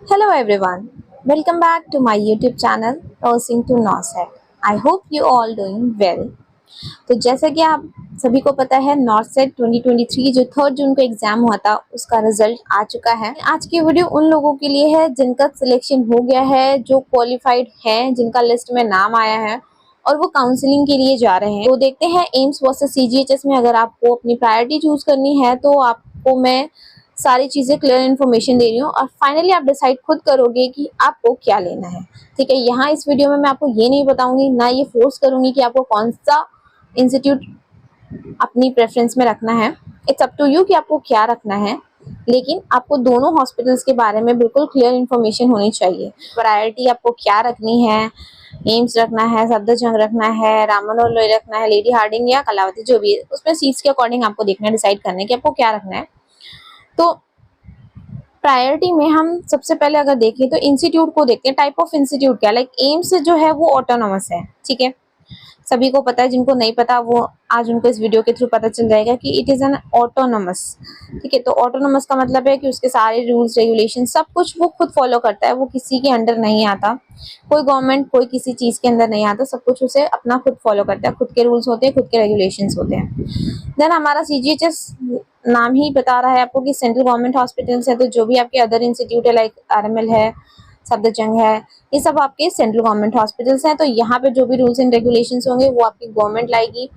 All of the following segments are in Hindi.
Hello everyone, welcome back to my YouTube channel Nursing to NORCET. I hope you all doing well. तो जैसा कि आप सभी को पता है नॉर्सेट 2023 जो 3 जून को एग्जाम हुआ था उसका रिजल्ट आ चुका है। आज की वीडियो उन लोगों के लिए है जिनका सिलेक्शन हो गया है, जो क्वालिफाइड हैं, जिनका लिस्ट में नाम आया है और वो काउंसलिंग के लिए जा रहे हैं। तो देखते हैं एम्स वर्सेस सीजीएचएस में अगर आपको अपनी प्रायोरिटी चूज करनी है तो आपको मैं सारी चीजें क्लियर इन्फॉर्मेशन दे रही हूँ और फाइनली आप डिसाइड खुद करोगे कि आपको क्या लेना है। ठीक है, यहाँ इस वीडियो में मैं आपको ये नहीं बताऊंगी, ना ये फोर्स करूंगी कि आपको कौन सा इंस्टीट्यूट अपनी प्रेफरेंस में रखना है। इट्स अप टू यू कि आपको क्या रखना है, लेकिन आपको दोनों हॉस्पिटल्स के बारे में बिल्कुल क्लियर इन्फॉर्मेशन होनी चाहिए। प्रायोरिटी आपको क्या रखनी है, एम्स रखना है, सफदरजंग रखना है, राम मनोहर लोहिया रखना है, लेडी हार्डिंग या कलावती, जो भी है उसमें सीट्स के अकॉर्डिंग आपको देखना है, डिसाइड करना है कि आपको क्या रखना है। तो प्रायोरिटी में हम सबसे पहले अगर देखें तो इंस्टीट्यूट को देखते हैं, टाइप ऑफ इंस्टीट्यूट क्या, लाइक एम्स जो है वो ऑटोनोमस है। ठीक है, सभी को पता है, जिनको नहीं पता वो आज उनको इस वीडियो के थ्रू पता चल जाएगा कि इट इज एन ऑटोनोमस। ठीक है, तो ऑटोनोमस का मतलब है कि उसके सारे रूल्स रेगुलेशन सब कुछ वो खुद फॉलो करता है, वो किसी के अंडर नहीं आता, कोई गवर्नमेंट कोई किसी चीज के अंदर नहीं आता, सब कुछ उसे अपना खुद फॉलो करता है, खुद के रूल्स होते हैं, खुद के रेगुलेशंस होते हैं। देन हमारा सीजीएचएस नाम ही बता रहा है आपको कि सेंट्रल गवर्नमेंट हॉस्पिटल्स है, तो जो भी आपके अदर इंस्टीट्यूट है लाइक आरएमएल है, सफदरजंग है, ये सब आपके सेंट्रल गवर्नमेंट हॉस्पिटल्स हैं। तो यहाँ पे जो भी रूल्स एंड रेगुलेशंस होंगे वो आपकी गवर्नमेंट लाएगी,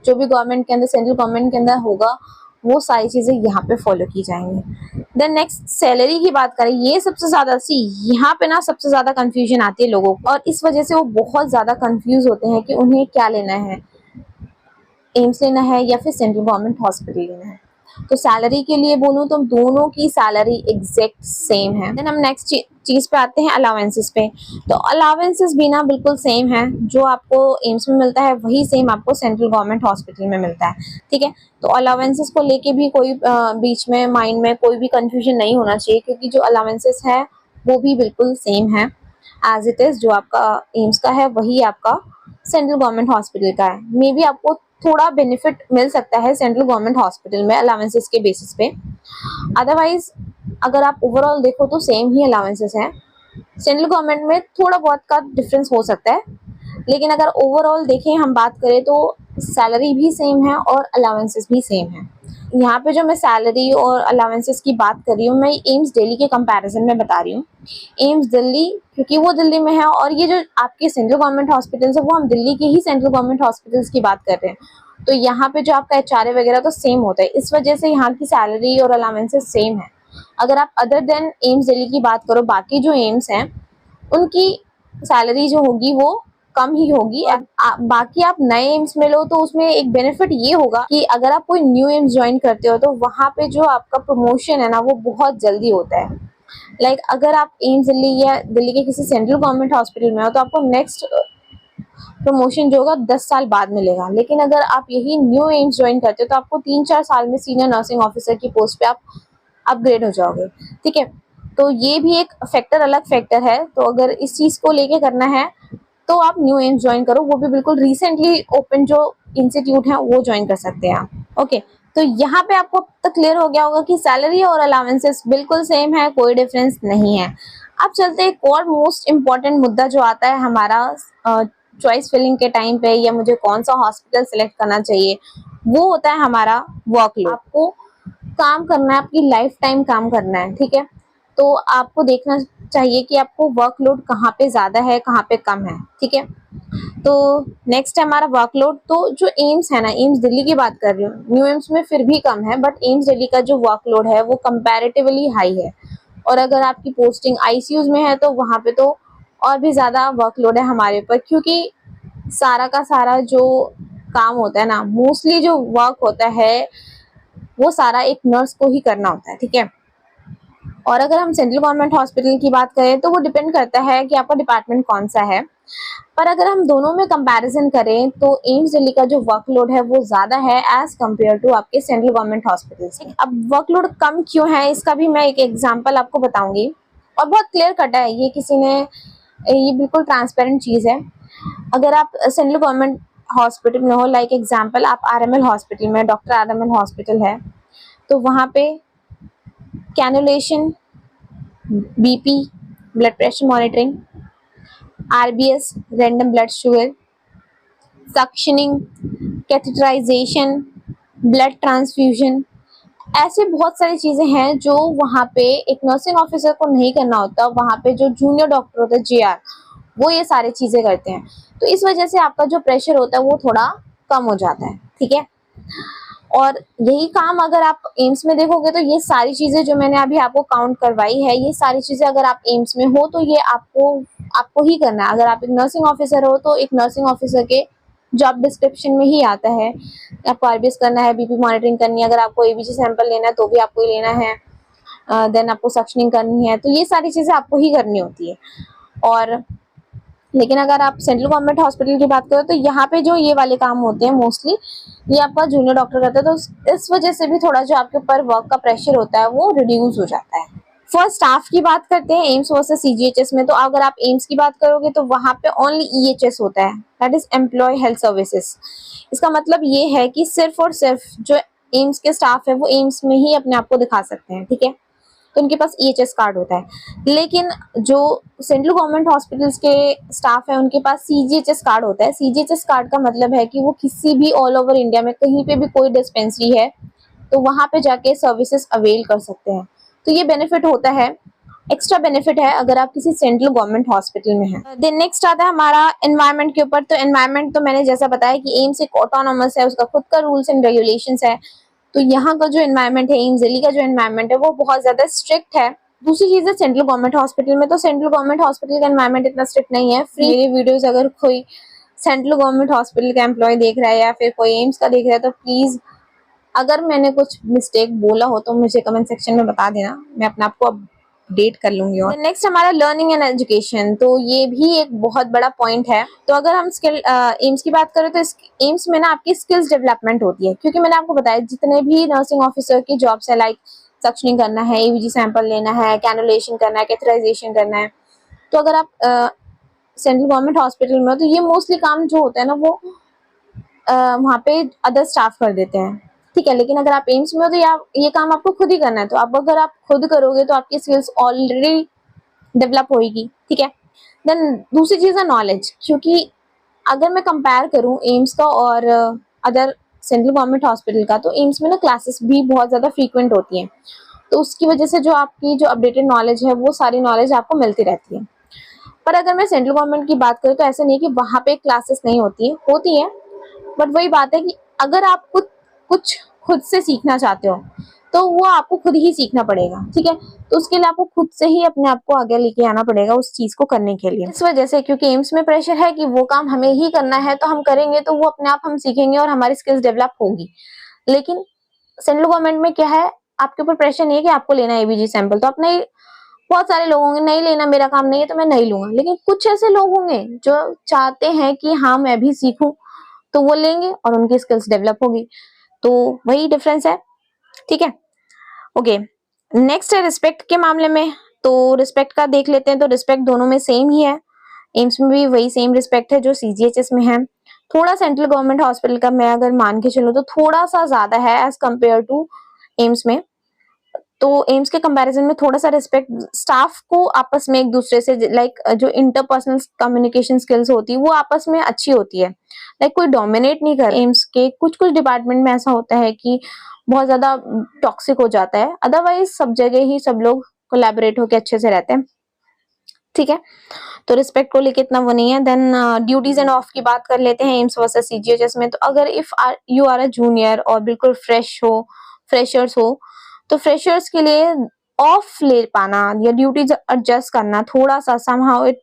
जो भी गवर्नमेंट के अंदर सेंट्रल गवर्नमेंट के अंदर होगा वो सारी चीजें यहाँ पे फॉलो की जाएंगी। देन नेक्स्ट सैलरी की बात करें, ये सबसे ज्यादा यहाँ पे ना सबसे ज्यादा कंफ्यूजन आती है लोगों को और इस वजह से वो बहुत ज्यादा कंफ्यूज होते हैं कि उन्हें क्या लेना है, एम्स लेना है या फिर सेंट्रल गवर्नमेंट हॉस्पिटल लेना है। तो सैलरी के लिए बोलूं तो दोनों की सैलरी एग्जैक्ट सेम है। देन हम नेक्स्ट चीज पे आते हैं अलावेंसेस पे। तो अलावेंसेस भी ना बिल्कुल सेम है, जो आपको एम्स में मिलता है वही सेम आपको सेंट्रल गवर्नमेंट हॉस्पिटल में मिलता है। ठीक है, तो अलावेंसेस को लेके भी कोई बीच में माइंड में कोई भी कंफ्यूजन नहीं होना चाहिए, क्योंकि जो अलावेंसेस है वो भी बिल्कुल सेम है एज इट इज, जो आपका एम्स का है वही आपका सेंट्रल गवर्नमेंट हॉस्पिटल का है। मे बी आपको थोड़ा बेनिफिट मिल सकता है सेंट्रल गवर्नमेंट हॉस्पिटल में अलावेंसेस के बेसिस पे, अदरवाइज अगर आप ओवरऑल देखो तो सेम ही अलावेंसेस हैं। सेंट्रल गवर्नमेंट में थोड़ा बहुत का डिफरेंस हो सकता है, लेकिन अगर ओवरऑल देखें हम बात करें तो सैलरी भी सेम है और अलावेंसेस भी सेम है। यहाँ पे जो मैं सैलरी और अलावेंसेस की बात कर रही हूँ, मैं एम्स दिल्ली के कंपैरिजन में बता रही हूँ। एम्स दिल्ली क्योंकि वो दिल्ली में है और ये जो आपके सेंट्रल गवर्नमेंट हॉस्पिटल्स है वो हम दिल्ली के ही सेंट्रल गवर्नमेंट हॉस्पिटल्स की बात कर रहे हैं, तो यहाँ पे जो आपका एचआरए वगैरह तो सेम होता है, इस वजह से यहाँ की सैलरी और अलावेंसेस सेम है। अगर आप अदर देन एम्स दिल्ली की बात करो, बाकी जो एम्स हैं उनकी सैलरी जो होगी वो कम ही होगी। बाकी आप नए एम्स में लो तो उसमें एक बेनिफिट ये होगा कि अगर आप कोई न्यू एम्स ज्वाइन करते हो तो वहां पे जो आपका प्रमोशन है ना वो बहुत जल्दी होता है। लाइक अगर आप एम्स दिल्ली या दिल्ली के किसी सेंट्रल गवर्नमेंट हॉस्पिटल में हो तो आपको नेक्स्ट प्रमोशन जो होगा 10 साल बाद मिलेगा, लेकिन अगर आप यही न्यू एम्स ज्वाइन करते हो तो आपको 3-4 साल में सीनियर नर्सिंग ऑफिसर की पोस्ट पे आप अपग्रेड हो जाओगे। ठीक है, तो ये भी एक फैक्टर, अलग फैक्टर है। तो अगर इस चीज को लेके करना है तो आप न्यू एम्स ज्वाइन करो, वो भी बिल्कुल रिसेंटली ओपन जो इंस्टीट्यूट है वो ज्वाइन कर सकते हैं आप। ओके, तो यहाँ पे आपको तक क्लियर हो गया होगा कि सैलरी और अलावेंसेस बिल्कुल सेम है, कोई डिफरेंस नहीं है। अब चलते हैं एक और मोस्ट इम्पॉर्टेंट मुद्दा जो आता है हमारा चॉइस फिलिंग के टाइम पे, या मुझे कौन सा हॉस्पिटल सिलेक्ट करना चाहिए, वो होता है हमारा वर्कलोड। आपको काम करना है, आपकी लाइफ टाइम काम करना है। ठीक है, तो आपको देखना चाहिए कि आपको वर्कलोड कहाँ पे ज्यादा है कहाँ पे कम है। ठीक है, तो नेक्स्ट है हमारा वर्कलोड। तो जो एम्स है ना, एम्स दिल्ली की बात कर रही हूँ, न्यू एम्स में फिर भी कम है, बट एम्स दिल्ली का जो वर्कलोड है वो कंपैरेटिवली हाई है। और अगर आपकी पोस्टिंग आईसीयूज में है तो वहां पे तो और भी ज्यादा वर्कलोड है हमारे ऊपर, क्योंकि सारा का सारा जो काम होता है ना, मोस्टली जो वर्क होता है वो सारा एक नर्स को ही करना होता है। ठीक है, और अगर हम सेंट्रल गवर्नमेंट हॉस्पिटल की बात करें तो वो डिपेंड करता है कि आपका डिपार्टमेंट कौन सा है, पर अगर हम दोनों में कंपैरिजन करें तो एम्स दिल्ली का जो वर्कलोड है वो ज्यादा है एज कम्पेयर टू आपके सेंट्रल गवर्नमेंट हॉस्पिटल से। अब वर्कलोड कम क्यों है इसका भी मैं एक एग्जांपल आपको बताऊंगी, और बहुत क्लियर कट है ये, किसी ने ये बिल्कुल ट्रांसपेरेंट चीज है। अगर आप सेंट्रल गवर्नमेंट हॉस्पिटल में हो, लाइक एग्जाम्पल आप आरएमएल हॉस्पिटल में, डॉक्टर आरएमएल हॉस्पिटल है, तो वहां पे cannulation BP blood pressure monitoring, RBS random blood sugar, suctioning, catheterisation, blood transfusion, ऐसे बहुत सारी चीजें हैं जो वहाँ पे एक नर्सिंग ऑफिसर को नहीं करना होता। वहाँ पे जो जूनियर डॉक्टर होता है जेआर, वो ये सारी चीजें करते हैं। तो इस वजह से आपका जो प्रेशर होता है वो थोड़ा कम हो जाता है, ठीक है। और यही काम अगर आप एम्स में देखोगे तो ये सारी चीजें जो मैंने अभी आपको काउंट करवाई है, ये सारी चीजें अगर आप एम्स में हो तो ये आपको आपको ही करना है। अगर आप एक नर्सिंग ऑफिसर हो तो एक नर्सिंग ऑफिसर के जॉब डिस्क्रिप्शन में ही आता है। आपको आरबीएस करना है, बीपी मॉनिटरिंग करनी है, अगर आपको एबीजी सैंपल लेना है तो भी आपको ही लेना है, देन आपको सक्शनिंग करनी है, तो ये सारी चीजें आपको ही करनी होती है। और लेकिन अगर आप सेंट्रल गवर्नमेंट हॉस्पिटल की बात करो तो यहाँ पे जो ये वाले काम होते हैं मोस्टली ये आपका जूनियर डॉक्टर करता है, तो इस वजह से भी थोड़ा जो आपके ऊपर वर्क का प्रेशर होता है वो रिड्यूस हो जाता है। फर्स्ट स्टाफ की बात करते हैं एम्स वर्सेस सीजीएचएस में। तो अगर आप एम्स की बात करोगे तो वहां पे ओनली ईएचएस होता है, that is employ health services. इसका मतलब ये है कि सिर्फ और सिर्फ जो एम्स के स्टाफ है वो एम्स में ही अपने आप को दिखा सकते हैं, ठीक है। तो उनके पास ईएचएस कार्ड होता है। लेकिन जो सेंट्रल गवर्नमेंट हॉस्पिटल्स के स्टाफ है उनके पास सीजीएचएस कार्ड होता है। सीजीएचएस कार्ड का मतलब है कि वो किसी भी ऑल ओवर इंडिया में कहीं पे भी कोई डिस्पेंसरी है तो वहां पे जाके सर्विसेज अवेल कर सकते हैं। तो ये बेनिफिट होता है, एक्स्ट्रा बेनिफिट है अगर आप किसी सेंट्रल गवर्नमेंट हॉस्पिटल में हैं। देन नेक्स्ट आता है हमारा एनवायरनमेंट के ऊपर। तो एनवायरनमेंट तो मैंने जैसा बताया कि एम्स एक ऑटोनोमस है, उसका खुद का रूल्स एंड रेगुलेशंस है। तो यहाँ का जो एनवायरनमेंट है, एम्स दिल्ली का जो एनवायरनमेंट है वो बहुत ज्यादा स्ट्रिक्ट है। दूसरी चीज है सेंट्रल गवर्नमेंट हॉस्पिटल में, तो सेंट्रल गवर्नमेंट हॉस्पिटल का एनवायरनमेंट इतना स्ट्रिक्ट नहीं है। मेरी वीडियोस अगर कोई सेंट्रल गवर्नमेंट हॉस्पिटल का एम्प्लॉय देख रहा है या फिर कोई एम्स का देख रहा है तो प्लीज अगर मैंने कुछ मिस्टेक बोला हो तो मुझे कमेंट सेक्शन में बता देना, मैं अपने आप को अपडेट कर लूंगी। और नेक्स्ट हमारा लर्निंग एंड एजुकेशन, तो ये भी एक बहुत बड़ा पॉइंट है। तो अगर हम स्किल एम्स की बात करें तो एम्स में ना आपकी स्किल्स डेवलपमेंट होती है, क्योंकि मैंने आपको बताया जितने भी नर्सिंग ऑफिसर की जॉब्स है, लाइक सक्शनिंग करना है, एवीजी सैंपल लेना है, कैनुलेशन करना है, कैथेटराइजेशन करना है, तो अगर आप सेंट्रल गवर्नमेंट हॉस्पिटल में हो तो ये मोस्टली काम जो होता है ना वो वहाँ पे अदर स्टाफ कर देते हैं, ठीक है। लेकिन अगर आप एम्स में हो तो ये काम आपको खुद ही करना है। तो आप अगर आप खुद करोगे तो आपकी स्किल्स ऑलरेडी डेवलप होगी, ठीक है। देन दूसरी चीज है नॉलेज, क्योंकि अगर मैं कंपेयर करूं एम्स का और अदर सेंट्रल गवर्नमेंट हॉस्पिटल का, तो एम्स में ना क्लासेस भी बहुत ज्यादा फ्रीक्वेंट होती हैं। तो उसकी वजह से जो आपकी जो अपडेटेड नॉलेज है वो सारी नॉलेज आपको मिलती रहती है। पर अगर मैं सेंट्रल गवर्नमेंट की बात करूँ तो ऐसा नहीं है कि वहां पे क्लासेस नहीं होती है, बट वही बात है कि अगर आप कुछ खुद से सीखना चाहते हो तो वो आपको खुद ही सीखना पड़ेगा, ठीक है। तो उसके लिए आपको खुद से ही अपने आप को आगे लेके आना पड़ेगा उस चीज को करने के लिए। इस वजह से क्योंकि एम्स में प्रेशर है कि वो काम हमें ही करना है, तो हम करेंगे तो वो अपने आप हम सीखेंगे और हमारी स्किल्स डेवलप होगी। लेकिन सेंट्रल गवर्नमेंट में क्या है, आपके ऊपर प्रेशर नहीं है कि आपको लेना है एबीजी सैंपल, तो अपने बहुत सारे लोग होंगे नहीं लेना, मेरा काम नहीं है तो मैं नहीं लूंगा। लेकिन कुछ ऐसे लोग होंगे जो चाहते हैं कि हाँ मैं भी सीखूं, तो वो लेंगे और उनकी स्किल्स डेवलप होगी। तो वही डिफरेंस है, ठीक है। ओके, नेक्स्ट है रिस्पेक्ट के मामले में। तो रिस्पेक्ट का देख लेते हैं, तो रिस्पेक्ट दोनों में सेम ही है। एम्स में भी वही सेम रिस्पेक्ट है जो सीजीएचएस में है। थोड़ा सेंट्रल गवर्नमेंट हॉस्पिटल का मैं अगर मान के चलूं तो थोड़ा सा ज्यादा है एज कम्पेयर टू एम्स में। तो एम्स के कंपैरिजन में थोड़ा सा रिस्पेक्ट स्टाफ को आपस में एक दूसरे से, लाइक जो इंटरपर्सनल कम्युनिकेशन स्किल्स होती है वो आपस में अच्छी होती है। लाइक कोई डोमिनेट नहीं कर। एम्स के कुछ कुछ डिपार्टमेंट में ऐसा होता है कि बहुत ज्यादा टॉक्सिक हो जाता है, अदरवाइज सब जगह ही सब लोग कोलैबोरेट होकर अच्छे से रहते हैं, ठीक है। तो रिस्पेक्ट को लेके इतना वो नहीं है। देन ड्यूटीज एंड ऑफ की बात कर लेते हैं एम्स वर्सेस सीजीएचएस में। तो अगर if you are a junior और बिल्कुल फ्रेशर्स हो तो फ्रेशर्स के लिए ऑफ ले पाना या ड्यूटीज एडजस्ट करना थोड़ा सा somehow it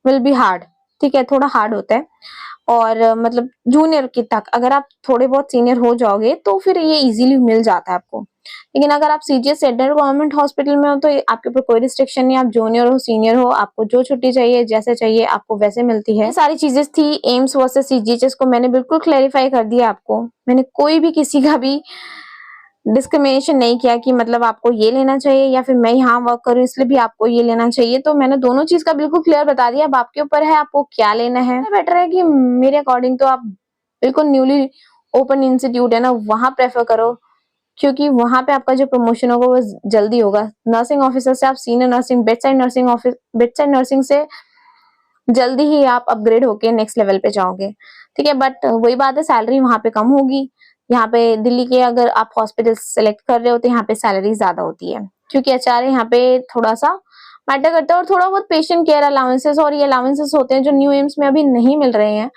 will be hard, ठीक है, थोड़ा हार्ड होता है। और मतलब जूनियर की तक अगर आप थोड़े बहुत सीनियर हो जाओगे तो फिर ये इजीली मिल जाता है आपको। लेकिन अगर आप सीजीएच सेंट्रल गवर्नमेंट हॉस्पिटल में हो तो आपके ऊपर कोई रिस्ट्रिक्शन नहीं, आप जूनियर हो सीनियर हो, आपको जो छुट्टी चाहिए जैसे चाहिए आपको वैसे मिलती है। ये सारी चीजें थी एम्स वर्सेस सीजीएचएस को मैंने बिल्कुल क्लैरिफाई कर दिया आपको। मैंने कोई भी किसी का भी डिस्क्रिमिनेशन नहीं किया कि मतलब आपको ये लेना चाहिए या फिर मैं यहाँ वर्क करूँ इसलिए भी आपको ये लेना चाहिए। तो मैंने दोनों चीज का बिल्कुल क्लियर बता दिया। अब आपके ऊपर है आपको क्या लेना है। बेटर है कि मेरे अकॉर्डिंग तो आप बिल्कुल न्यूली ओपन इंस्टीट्यूट है ना वहां प्रेफर करो, क्योंकि वहां पे आपका जो प्रमोशन होगा वो जल्दी होगा। नर्सिंग ऑफिसर से आप senior nursing, bed side nursing से जल्दी ही आप अपग्रेड होके नेक्स्ट लेवल पे जाओगे, ठीक है। बट वही बात है, सैलरी वहां पे कम होगी। यहाँ पे दिल्ली के अगर आप हॉस्पिटल सेलेक्ट कर रहे हो तो यहाँ पे सैलरी ज्यादा होती है, क्योंकि एचआर यहाँ पे थोड़ा सा मैटर करता है। और थोड़ा बहुत पेशेंट केयर अलाउंसेस और ये अलाउंसेस होते हैं जो न्यू एम्स में अभी नहीं मिल रहे हैं।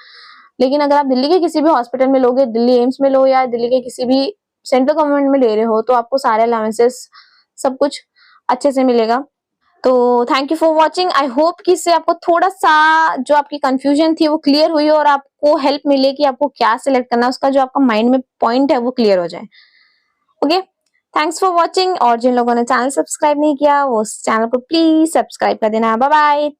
लेकिन अगर आप दिल्ली के किसी भी हॉस्पिटल में लोगे, दिल्ली एम्स में लो या दिल्ली के किसी भी सेंट्रल गवर्नमेंट में ले रहे हो, तो आपको सारे अलाउंसेस सब कुछ अच्छे से मिलेगा। तो thank you for watching. I hope कि इससे आपको थोड़ा सा जो आपकी कंफ्यूजन थी वो क्लियर हुई और आपको हेल्प मिले कि आपको क्या सिलेक्ट करना है, उसका जो आपका माइंड में पॉइंट है वो क्लियर हो जाए। Okay, thanks for watching. और जिन लोगों ने चैनल सब्सक्राइब नहीं किया वो उस चैनल को प्लीज सब्सक्राइब कर देना। Bye bye.